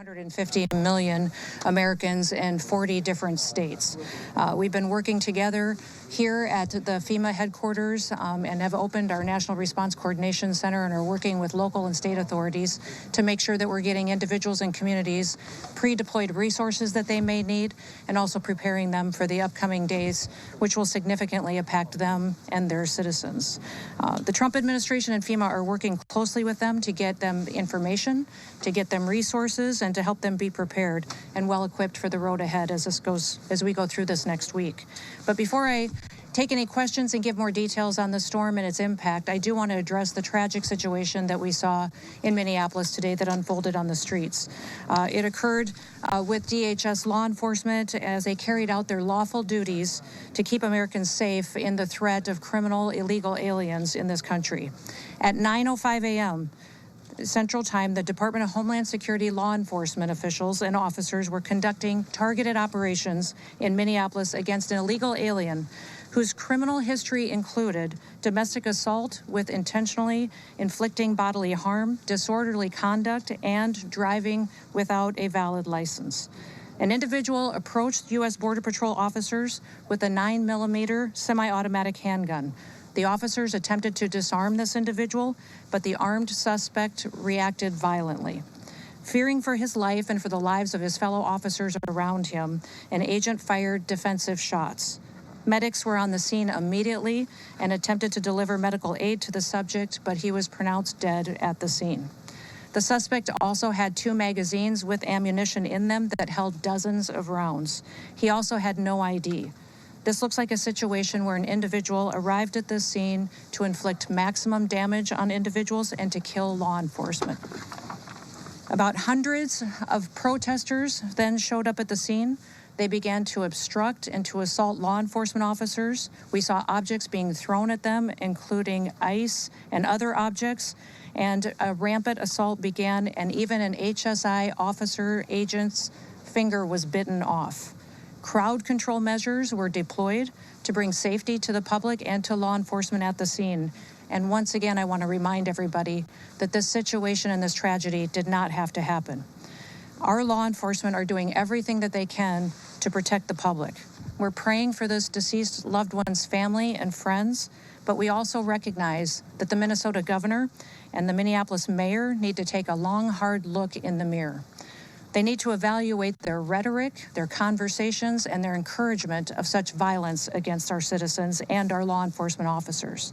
250 million Americans in 40 different states. We've been working together here at the FEMA headquarters and have opened our National Response Coordination Center and are working with local and state authorities to make sure that we're getting individuals and communities pre-deployed resources that they may need and also preparing them for the upcoming days, which will significantly impact them and their citizens. The Trump administration and FEMA are working closely with them to get them information, to get them resources, and to help them be prepared and well equipped for the road ahead as we go through this next week. But before I take any questions and give more details on the storm and its impact, I do want to address the tragic situation that we saw in Minneapolis today that unfolded on the streets. It occurred with DHS law enforcement as they carried out their lawful duties to keep Americans safe in the threat of criminal illegal aliens in this country. At 9:05 a.m. Central Time, the Department of Homeland Security law enforcement officials and officers were conducting targeted operations in Minneapolis against an illegal alien whose criminal history included domestic assault with intentionally inflicting bodily harm, disorderly conduct, and driving without a valid license. An individual approached U.S. Border Patrol officers with a 9mm semi-automatic handgun. The officers attempted to disarm this individual, but the armed suspect reacted violently. Fearing for his life and for the lives of his fellow officers around him, an agent fired defensive shots. Medics were on the scene immediately and attempted to deliver medical aid to the subject, but he was pronounced dead at the scene. The suspect also had 2 magazines with ammunition in them that held dozens of rounds. He also had no ID. This looks like a situation where an individual arrived at this scene to inflict maximum damage on individuals and to kill law enforcement. About hundreds of protesters then showed up at the scene. They began to obstruct and to assault law enforcement officers. We saw objects being thrown at them, including ice and other objects, and a rampant assault began, and even an HSI officer agent's finger was bitten off. Crowd control measures were deployed to bring safety to the public and to law enforcement at the scene. And once again, I want to remind everybody that this situation and this tragedy did not have to happen. Our law enforcement are doing everything that they can to protect the public. We're praying for this deceased loved one's family and friends, but we also recognize that the Minnesota governor and the Minneapolis mayor need to take a long, hard look in the mirror. They need to evaluate their rhetoric, their conversations, and their encouragement of such violence against our citizens and our law enforcement officers.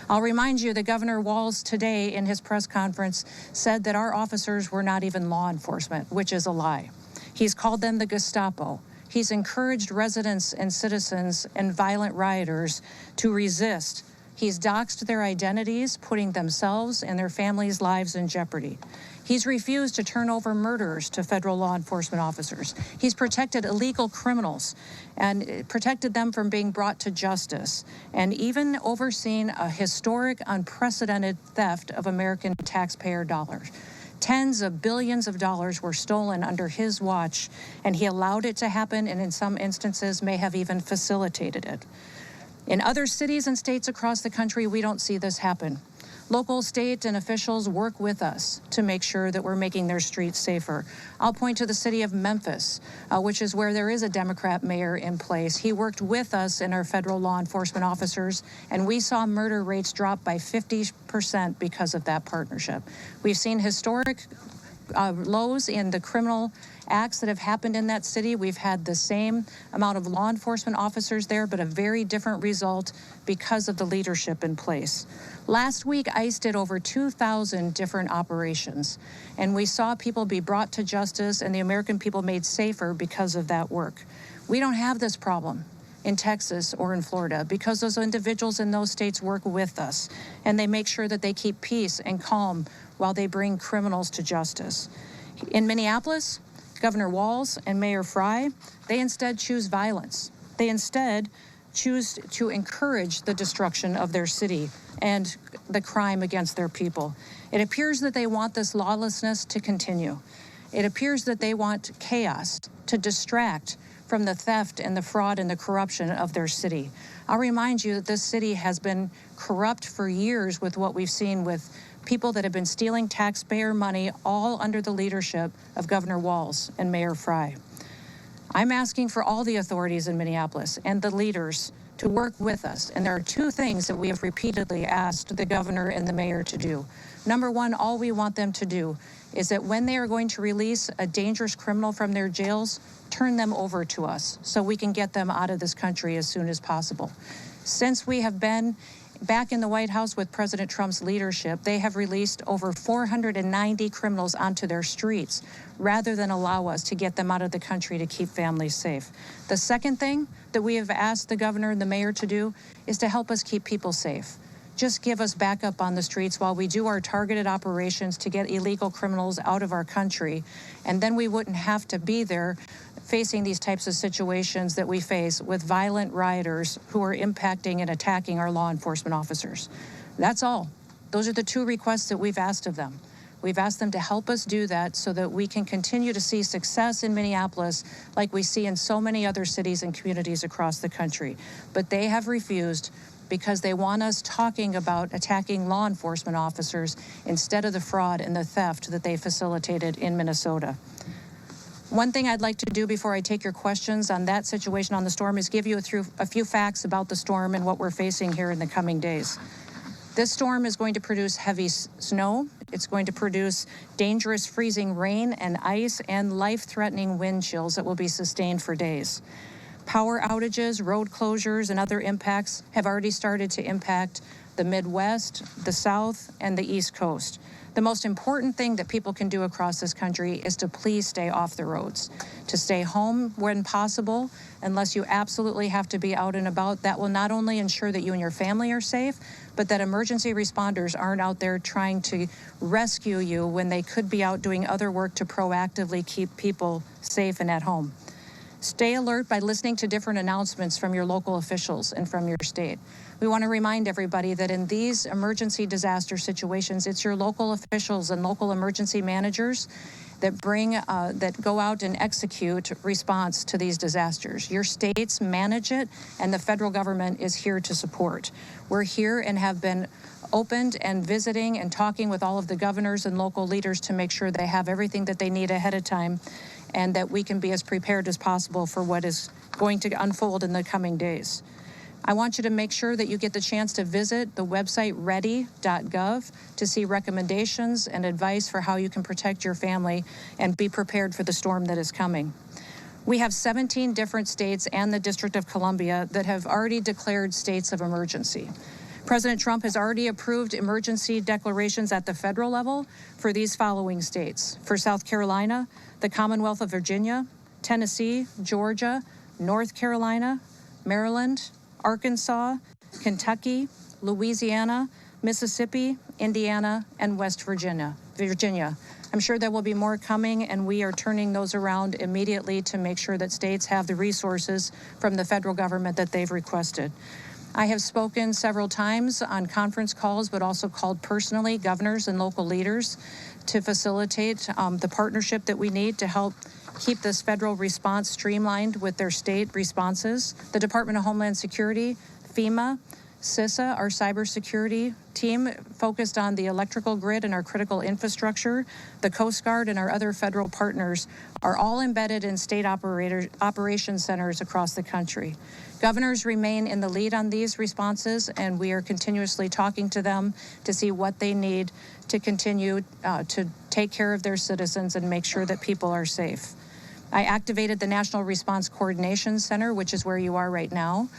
I'll remind you that Governor Walz today in his press conference said that our officers were not even law enforcement, which is a lie. He's called them the Gestapo. He's encouraged residents and citizens and violent rioters to resist. He's doxed their identities, putting themselves and their families' lives in jeopardy. He's refused to turn over murderers to federal law enforcement officers. He's protected illegal criminals and protected them from being brought to justice, and even overseen a historic, unprecedented theft of American taxpayer dollars. Tens of billions of dollars were stolen under his watch, and he allowed it to happen, and in some instances may have even facilitated it. In other cities and states across the country, we don't see this happen. Local, state, and officials work with us to make sure that we're making their streets safer. I'll point to the city of Memphis, which is where there is a Democrat mayor in place. He worked with us and our federal law enforcement officers, and we saw murder rates drop by 50% because of that partnership. We've seen historic lows in the criminal acts that have happened in that city. We've had the same amount of law enforcement officers there, but a very different result because of the leadership in place. Last week, ICE did over 2,000 different operations, and we saw people be brought to justice and the American people made safer because of that work. We don't have this problem in Texas or in Florida because those individuals in those states work with us, and they make sure that they keep peace and calm while they bring criminals to justice. In Minneapolis, Governor Walz and Mayor Frey, they instead choose violence. They instead choose to encourage the destruction of their city and the crime against their people. It appears that they want this lawlessness to continue. It appears that they want chaos to distract from the theft and the fraud and the corruption of their city. I'll remind you that this city has been corrupt for years with what we've seen with people that have been stealing taxpayer money, all under the leadership of Governor Walz and Mayor Frey. I'm asking for all the authorities in Minneapolis and the leaders to work with us. And there are two things that we have repeatedly asked the governor and the mayor to do. Number one, all we want them to do is that when they are going to release a dangerous criminal from their jails, turn them over to us so we can get them out of this country as soon as possible. Since we have been back in the White House with President Trump's leadership, they have released over 490 criminals onto their streets rather than allow us to get them out of the country to keep families safe. The second thing that we have asked the governor and the mayor to do is to help us keep people safe. Just give us backup on the streets while we do our targeted operations to get illegal criminals out of our country, and then we wouldn't have to be there facing these types of situations that we face with violent rioters who are impacting and attacking our law enforcement officers. That's all. Those are the two requests that we've asked of them. We've asked them to help us do that so that we can continue to see success in Minneapolis like we see in so many other cities and communities across the country. But they have refused because they want us talking about attacking law enforcement officers instead of the fraud and the theft that they facilitated in Minnesota. One thing I'd like to do before I take your questions on that situation on the storm is give you a few facts about the storm and what we're facing here in the coming days. This storm is going to produce heavy snow. It's going to produce dangerous freezing rain and ice and life-threatening wind chills that will be sustained for days. Power outages, road closures, and other impacts have already started to impact the Midwest, the South, and the East Coast. The most important thing that people can do across this country is to please stay off the roads, to stay home when possible, unless you absolutely have to be out and about. That will not only ensure that you and your family are safe, but that emergency responders aren't out there trying to rescue you when they could be out doing other work to proactively keep people safe and at home. Stay alert by listening to different announcements from your local officials and from your state. We want to remind everybody that in these emergency disaster situations, it's your local officials and local emergency managers that go out and execute response to these disasters. Your states manage it, and the federal government is here to support. We're here and have been opened and visiting and talking with all of the governors and local leaders to make sure they have everything that they need ahead of time and that we can be as prepared as possible for what is going to unfold in the coming days. I want you to make sure that you get the chance to visit the website ready.gov to see recommendations and advice for how you can protect your family and be prepared for the storm that is coming. We have 17 different states and the District of Columbia that have already declared states of emergency. President Trump has already approved emergency declarations at the federal level for these following states: for South Carolina, the Commonwealth of Virginia, Tennessee, Georgia, North Carolina, Maryland, Arkansas, Kentucky, Louisiana, Mississippi, Indiana, and West Virginia. I'm sure there will be more coming, and we are turning those around immediately to make sure that states have the resources from the federal government that they've requested. I have spoken several times on conference calls, but also called personally governors and local leaders to facilitate the partnership that we need to help keep this federal response streamlined with their state responses. The Department of Homeland Security, FEMA, CISA, our cybersecurity team focused on the electrical grid and our critical infrastructure, the Coast Guard and our other federal partners are all embedded in state operation centers across the country. Governors remain in the lead on these responses, and we are continuously talking to them to see what they need to continue to take care of their citizens and make sure that people are safe. I activated the National Response Coordination Center, which is where you are right now,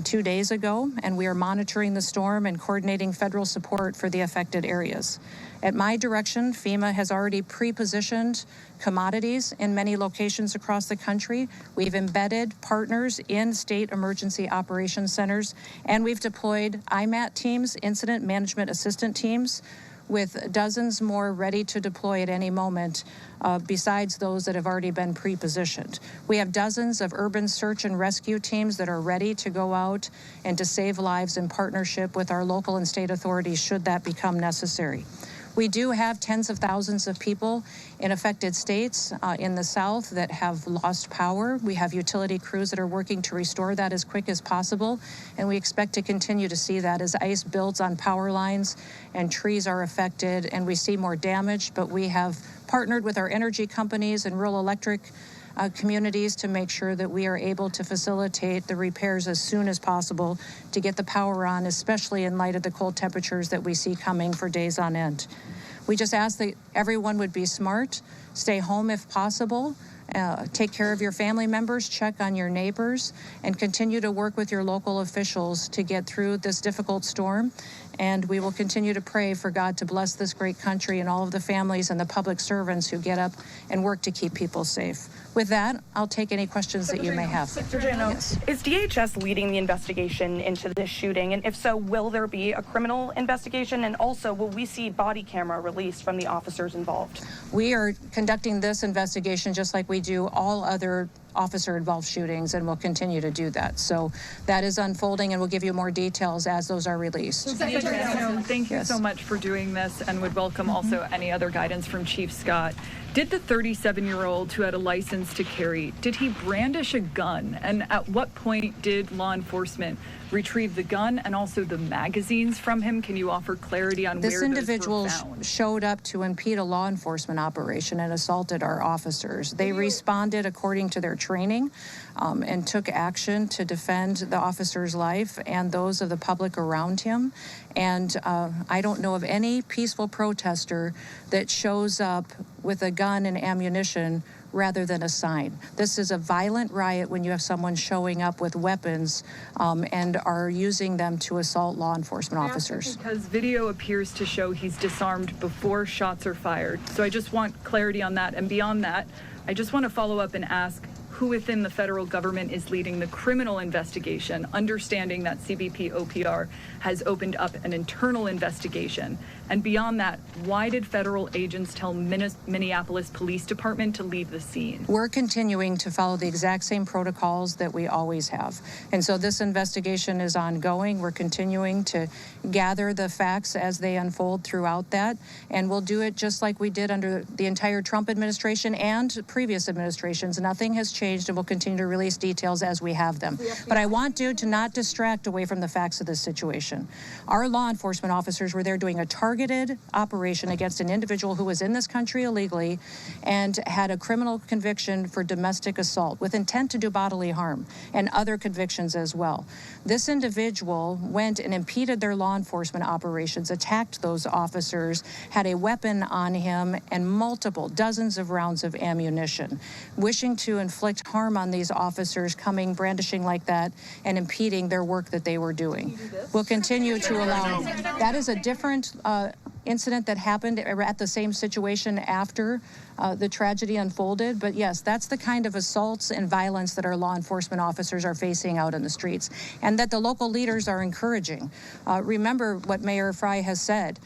2 days ago, and we are monitoring the storm and coordinating federal support for the affected areas. At my direction, FEMA has already pre-positioned commodities in many locations across the country. We've embedded partners in state emergency operations centers, and we've deployed IMAT teams, incident management assistant teams, with dozens more ready to deploy at any moment, besides those that have already been pre-positioned. We have dozens of urban search and rescue teams that are ready to go out and to save lives in partnership with our local and state authorities should that become necessary. We do have tens of thousands of people in affected states in the South that have lost power. We have utility crews that are working to restore that as quick as possible, and we expect to continue to see that as ice builds on power lines and trees are affected and we see more damage. But we have partnered with our energy companies and rural electric communities to make sure that we are able to facilitate the repairs as soon as possible to get the power on, especially in light of the cold temperatures that we see coming for days on end. We just ask that everyone would be smart, stay home if possible, take care of your family members, check on your neighbors, and continue to work with your local officials to get through this difficult storm. And we will continue to pray for God to bless this great country and all of the families and the public servants who get up and work to keep people safe. With that, I'll take any questions that you may have. Secretary Noem, yes. Is DHS leading the investigation into this shooting? And if so, will there be a criminal investigation? And also, will we see body camera released from the officers involved? We are conducting this investigation just like we do all other officer-involved shootings, and we'll continue to do that. So that is unfolding, and we'll give you more details as those are released. Secretary Noem, thank you so much for doing this, and would welcome also any other guidance from Chief Scott. Did the 37-year-old who had a license to carry, did he brandish a gun? And at what point did law enforcement retrieve the gun and also the magazines from him? Can you offer clarity on where those were found? This individual showed up to impede a law enforcement operation and assaulted our officers. They responded according to their training and took action to defend the officer's life and those of the public around him. And I don't know of any peaceful protester that shows up with a gun and ammunition rather than a sign. This is a violent riot when you have someone showing up with weapons and are using them to assault law enforcement officers. Because video appears to show he's disarmed before shots are fired. So I just want clarity on that. And beyond that, I just want to follow up and ask who within the federal government is leading the criminal investigation, understanding that CBP OPR has opened up an internal investigation. And beyond that, why did federal agents tell Minneapolis Police Department to leave the scene? We're continuing to follow the exact same protocols that we always have. And so this investigation is ongoing. We're continuing to gather the facts as they unfold throughout that. And we'll do it just like we did under the entire Trump administration and previous administrations. Nothing has changed, and we'll continue to release details as we have them. But I want you to not distract away from the facts of this situation. Our law enforcement officers were there doing a targeted operation against an individual who was in this country illegally and had a criminal conviction for domestic assault with intent to do bodily harm and other convictions as well. This individual went and impeded their law enforcement operations, attacked those officers, had a weapon on him and multiple dozens of rounds of ammunition, wishing to inflict harm on these officers coming brandishing like that and impeding their work that they were doing. We'll continue to allow. That is a different incident that happened at the same situation after the tragedy unfolded. But yes, that's the kind of assaults and violence that our law enforcement officers are facing out in the streets and that the local leaders are encouraging. Remember what Mayor Frey has said,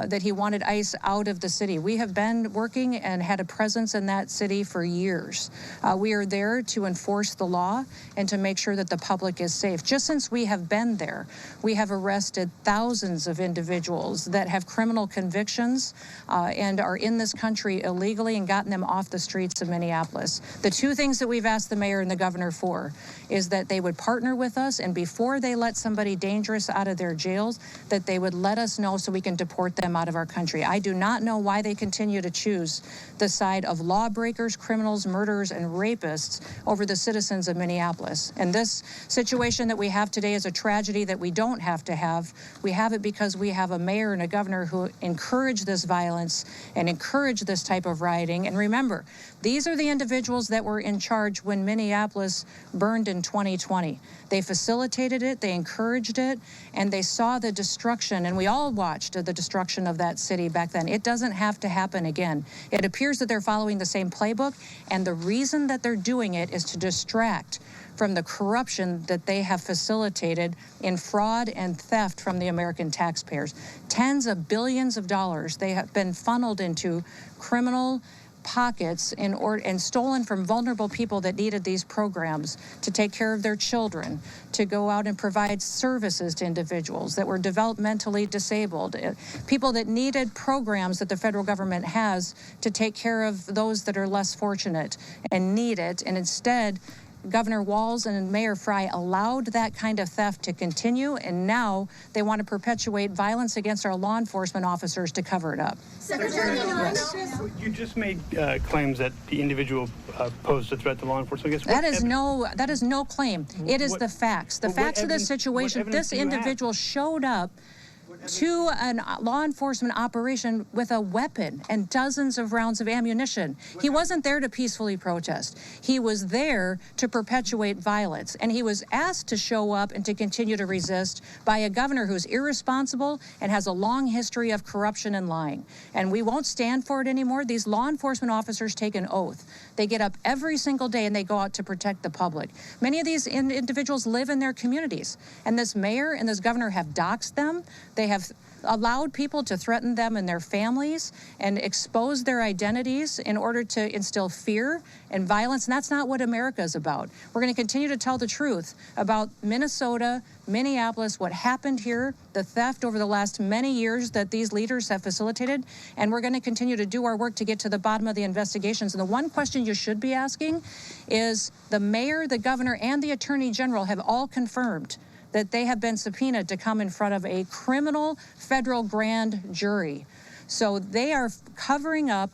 that he wanted ICE out of the city. We have been working and had a presence in that city for years. We are there to enforce the law and to make sure that the public is safe. Just since we have been there, we have arrested thousands of individuals that have criminal convictions and are in this country illegally and gotten them off the streets of Minneapolis. The two things that we've asked the mayor and the governor for is that they would partner with us, and before they let somebody dangerous out of their jails, that they would let us know so we can deport them out of our country. I do not know why they continue to choose the side of lawbreakers, criminals, murderers, and rapists over the citizens of Minneapolis. And this situation that we have today is a tragedy that we don't have to have. We have it because we have a mayor and a governor who encourage this violence and encourage this type of rioting. And remember, these are the individuals that were in charge when Minneapolis burned in 2020. They facilitated it, they encouraged it, and they saw the destruction, and we all watched the destruction of that city back then. It doesn't have to happen again. It appears that they're following the same playbook, and the reason that they're doing it is to distract from the corruption that they have facilitated in fraud and theft from the American taxpayers. Tens of billions of dollars they have been funneled into criminal pockets and stolen from vulnerable people that needed these programs to take care of their children, to go out and provide services to individuals that were developmentally disabled, people that needed programs that the federal government has to take care of those that are less fortunate and need it. And instead, Governor Walz and Mayor Frey allowed that kind of theft to continue, and now they want to perpetuate violence against our law enforcement officers to cover it up. Secretary, yes. You just made claims that the individual posed a threat to law enforcement. I guess that is no claim. It is the facts. The facts of this situation. This individual showed up to a law enforcement operation with a weapon and dozens of rounds of ammunition. He wasn't there to peacefully protest. He was there to perpetuate violence, and he was asked to show up and to continue to resist by a governor who's irresponsible and has a long history of corruption and lying. And we won't stand for it anymore. These law enforcement officers take an oath. They get up every single day and they go out to protect the public. Many of these individuals live in their communities, and this mayor and this governor have doxed them. They have allowed people to threaten them and their families and expose their identities in order to instill fear and violence. And that's not what America is about. We're going to continue to tell the truth about Minnesota, Minneapolis, what happened here, the theft over the last many years that these leaders have facilitated. And we're going to continue to do our work to get to the bottom of the investigations. And the one question you should be asking is the mayor, the governor, and the attorney general have all confirmed that they have been subpoenaed to come in front of a criminal federal grand jury. So they are covering up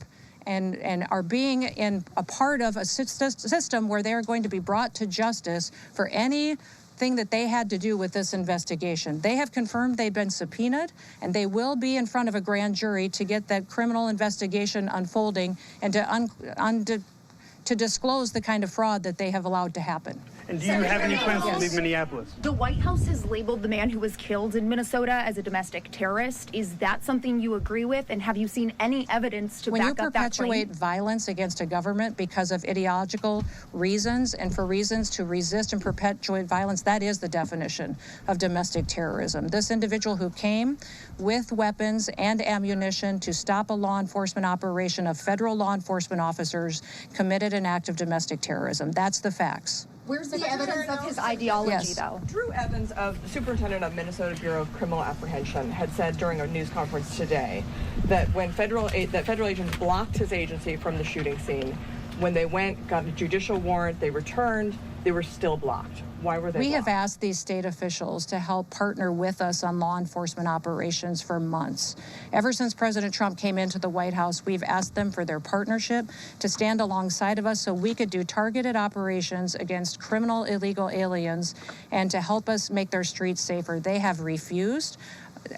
and are being in a part of a system where they are going to be brought to justice for anything that they had to do with this investigation. They have confirmed they've been subpoenaed, and they will be in front of a grand jury to get that criminal investigation unfolding and to disclose the kind of fraud that they have allowed to happen. And do you have any plans to leave Minneapolis? The White House has labeled the man who was killed in Minnesota as a domestic terrorist. Is that something you agree with? And have you seen any evidence to back up that claim? When you perpetuate violence against a government because of ideological reasons and for reasons to resist and perpetuate violence, that is the definition of domestic terrorism. This individual who came with weapons and ammunition to stop a law enforcement operation of federal law enforcement officers committed an act of domestic terrorism. That's the facts. Where's the evidence of his ideology, though? Drew Evans, of the superintendent of Minnesota Bureau of Criminal Apprehension, had said during a news conference today that when federal agents blocked his agency from the shooting scene, when they went, got a judicial warrant, they returned, they were still blocked. Why were they We blocked? have asked these state officials to help partner with us on law enforcement operations for months. Ever since President Trump came into the White House, we've asked them for their partnership to stand alongside of us so we could do targeted operations against criminal illegal aliens and to help us make their streets safer. They have refused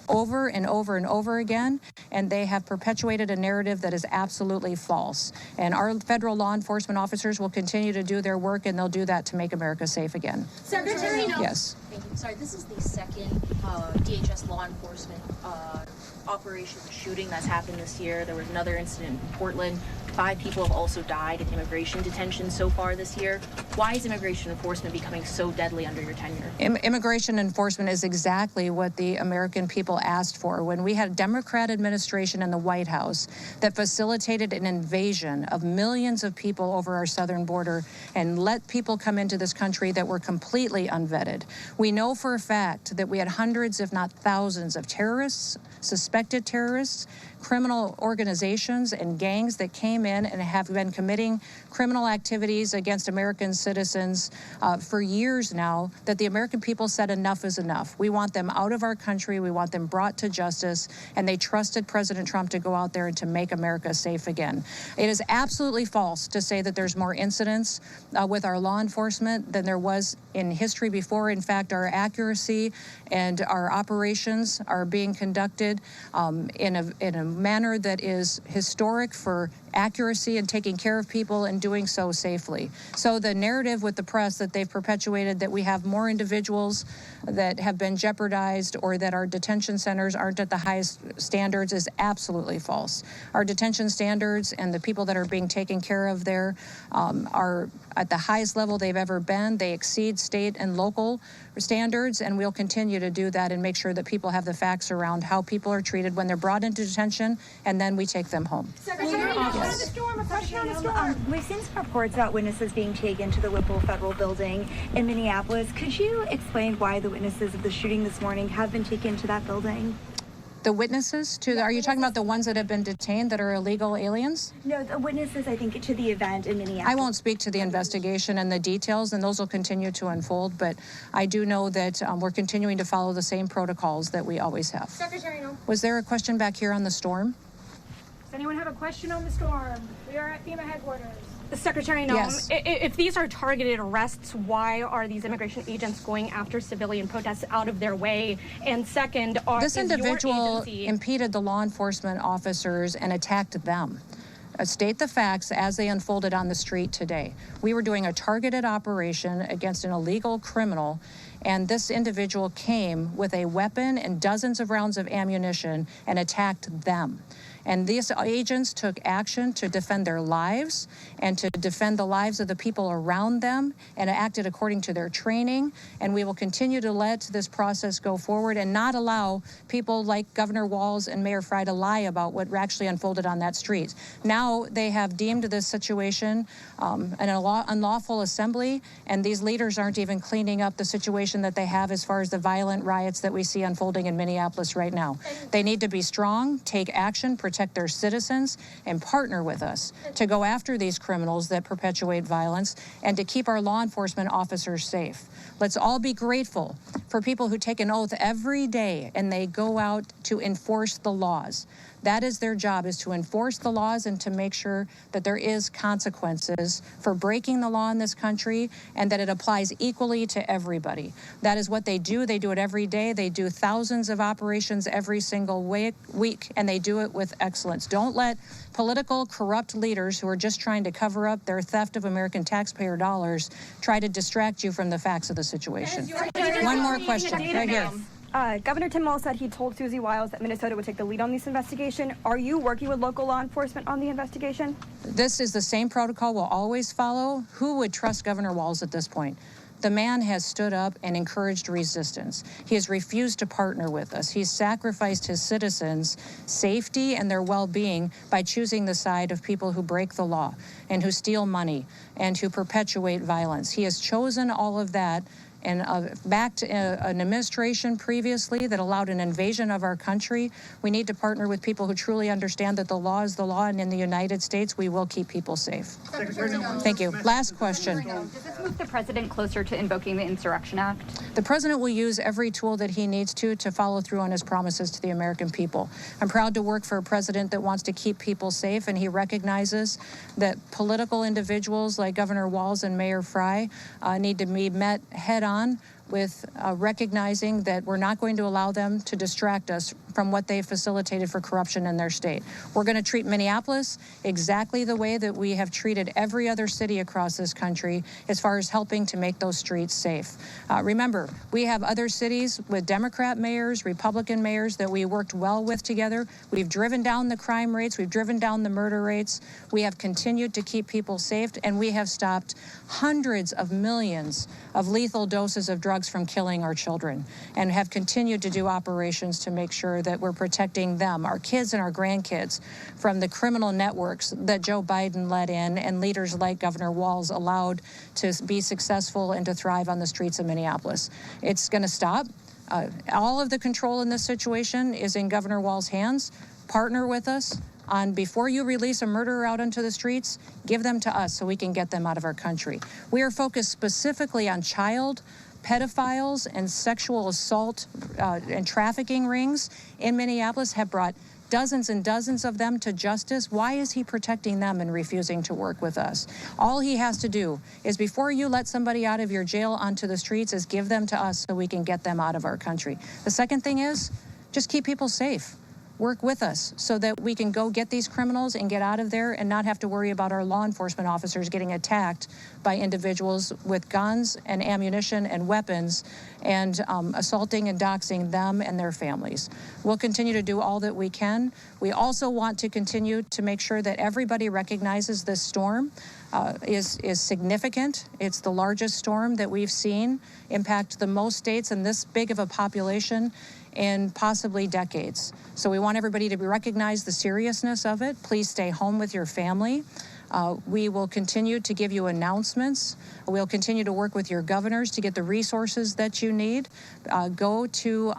over and over and over again, and they have perpetuated a narrative that is absolutely false. And our federal law enforcement officers will continue to do their work, and they'll do that to make America safe again. Secretary Noem. Yes. Thank you. Sorry, this is the second DHS law enforcement operation shooting that's happened this year. There was another incident in Portland. 5 people have also died in immigration detention so far this year. Why is immigration enforcement becoming so deadly under your tenure? Immigration enforcement is exactly what the American people asked for. When we had a Democrat administration in the White House that facilitated an invasion of millions of people over our southern border and let people come into this country that were completely unvetted. We know for a fact that we had hundreds, if not thousands, of terrorists, suspected terrorists, criminal organizations and gangs that came in and have been committing criminal activities against American citizens for years now, that the American people said enough is enough. We want them out of our country. We want them brought to justice. And they trusted President Trump to go out there and to make America safe again. It is absolutely false to say that there's more incidents with our law enforcement than there was in history before. In fact, our accuracy and our operations are being conducted in a manner that is historic for accuracy and taking care of people and doing so safely. So the narrative with the press that they've perpetuated that we have more individuals that have been jeopardized or that our detention centers aren't at the highest standards is absolutely false. Our detention standards and the people that are being taken care of there are at the highest level they've ever been. They exceed state and local standards, and we'll continue to do that and make sure that people have the facts around how people are treated when they're brought into detention information, and then we take them home. We've seen some reports about witnesses being taken to the Whipple Federal Building in Minneapolis. Could you explain why the witnesses of the shooting this morning have been taken to that building? The witnesses are you talking about the ones that have been detained that are illegal aliens? No, the witnesses, I think, to the event in Minneapolis. I won't speak to the investigation and the details, and those will continue to unfold, but I do know that we're continuing to follow the same protocols that we always have. Secretary Noem. Was there a question back here on the storm? Does anyone have a question on the storm? We are at FEMA headquarters. Secretary Noem, Yes. If these are targeted arrests, why are these immigration agents going after civilian protests out of their way? And second, This individual agency impeded the law enforcement officers and attacked them. State the facts as they unfolded on the street today. We were doing a targeted operation against an illegal criminal, and this individual came with a weapon and dozens of rounds of ammunition and attacked them. And these agents took action to defend their lives and to defend the lives of the people around them and acted according to their training. And we will continue to let this process go forward and not allow people like Governor Walz and Mayor Frey to lie about what actually unfolded on that street. Now they have deemed this situation an unlawful assembly, and these leaders aren't even cleaning up the situation that they have as far as the violent riots that we see unfolding in Minneapolis right now. They need to be strong, take action, protect their citizens, and partner with us to go after these criminals that perpetuate violence and to keep our law enforcement officers safe. Let's all be grateful for people who take an oath every day and they go out to enforce the laws. That is their job, is to enforce the laws and to make sure that there is consequences for breaking the law in this country and that it applies equally to everybody. That is what they do. They do it every day. They do thousands of operations every single week, and they do it with excellence. Don't let political corrupt leaders who are just trying to cover up their theft of American taxpayer dollars try to distract you from the facts of the situation. One more question, right here. Governor Tim Walz said he told Susie Wiles that Minnesota would take the lead on this investigation. Are you working with local law enforcement on the investigation? This is the same protocol we'll always follow. Who would trust Governor Walz at this point? The man has stood up and encouraged resistance. He has refused to partner with us. He's sacrificed his citizens' safety and their well-being by choosing the side of people who break the law and who steal money and who perpetuate violence. He has chosen all of that and backed an administration previously that allowed an invasion of our country. We need to partner with people who truly understand that the law is the law, and in the United States, we will keep people safe. Thank you. Last question. Does this move the president closer to invoking the Insurrection Act? The president will use every tool that he needs to follow through on his promises to the American people. I'm proud to work for a president that wants to keep people safe, and he recognizes that political individuals like Governor Walz and Mayor Frey need to be met head-on with recognizing that we're not going to allow them to distract us from what they facilitated for corruption in their state. We're going to treat Minneapolis exactly the way that we have treated every other city across this country as far as helping to make those streets safe. Remember, we have other cities with Democrat mayors, Republican mayors that we worked well with together. We've driven down the crime rates. We've driven down the murder rates. We have continued to keep people safe, and we have stopped hundreds of millions of lethal doses of drugs from killing our children, and have continued to do operations to make sure that we're protecting them, our kids and our grandkids, from the criminal networks that Joe Biden led in and leaders like Governor Walz allowed to be successful and to thrive on the streets of Minneapolis. It's going to stop. All of the control in this situation is in Governor Walz's hands. Partner with us on, before you release a murderer out onto the streets, give them to us so we can get them out of our country. We are focused specifically on child pedophiles and sexual assault and trafficking rings in Minneapolis, have brought dozens and dozens of them to justice. Why is he protecting them and refusing to work with us? All he has to do is, before you let somebody out of your jail onto the streets, is give them to us so we can get them out of our country. The second thing is, just keep people safe. Work with us so that we can go get these criminals and get out of there and not have to worry about our law enforcement officers getting attacked by individuals with guns and ammunition and weapons and assaulting and doxing them and their families. We'll continue to do all that we can. We also want to continue to make sure that everybody recognizes this storm is significant. It's the largest storm that we've seen impact the most states, and this big of a population in possibly decades. So we want everybody to recognize the seriousness of it. Please stay home with your family. We will continue to give you announcements. We'll continue to work with your governors to get the resources that you need. Go to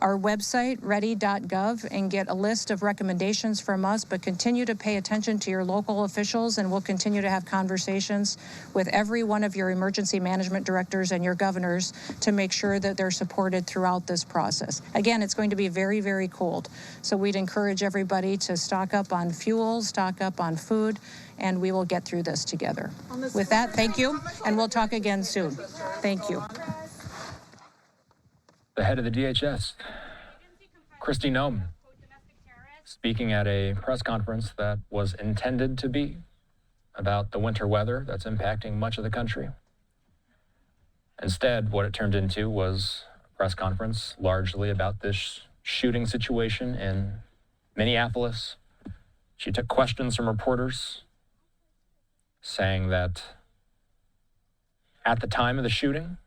our website, ready.gov, and get a list of recommendations from us, but continue to pay attention to your local officials, and we'll continue to have conversations with every one of your emergency management directors and your governors to make sure that they're supported throughout this process. Again, it's going to be very, very cold, so we'd encourage everybody to stock up on fuel, stock up on food, and we will get through this together. With that, thank you, and we'll talk again soon. Thank you. The head of the DHS, Kristi Noem, speaking at a press conference that was intended to be about the winter weather that's impacting much of the country. Instead, what it turned into was a press conference largely about this shooting situation in Minneapolis. She took questions from reporters saying that at the time of the shooting,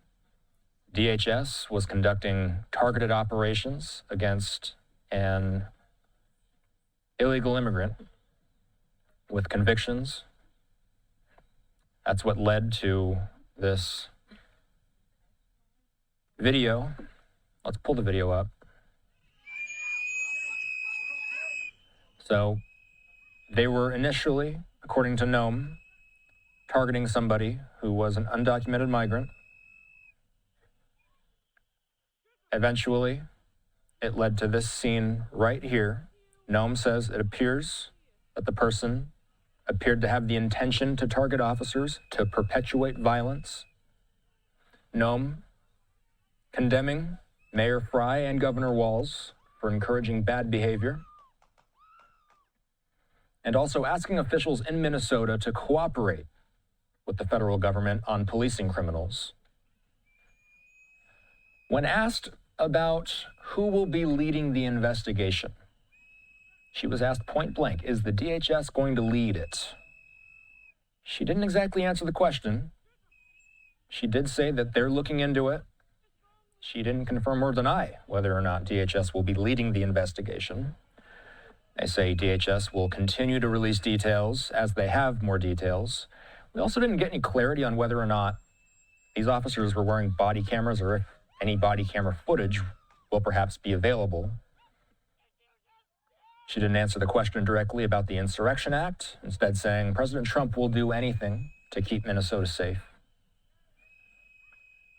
DHS was conducting targeted operations against an illegal immigrant with convictions. That's what led to this video. Let's pull the video up. So they were initially, according to Noem, targeting somebody who was an undocumented migrant. Eventually, it led to this scene right here. Noem says it appears that the person appeared to have the intention to target officers to perpetuate violence. Noem condemning Mayor Fry and Governor Walz for encouraging bad behavior, and also asking officials in Minnesota to cooperate with the federal government on policing criminals. When asked about who will be leading the investigation, she was asked point blank, is the DHS going to lead it? She didn't exactly answer the question. She did say that they're looking into it. She didn't confirm or deny whether or not DHS will be leading the investigation. They say DHS will continue to release details as they have more details. We also didn't get any clarity on whether or not these officers were wearing body cameras or if any body camera footage will perhaps be available. She didn't answer the question directly about the Insurrection Act, instead saying President Trump will do anything to keep Minnesota safe.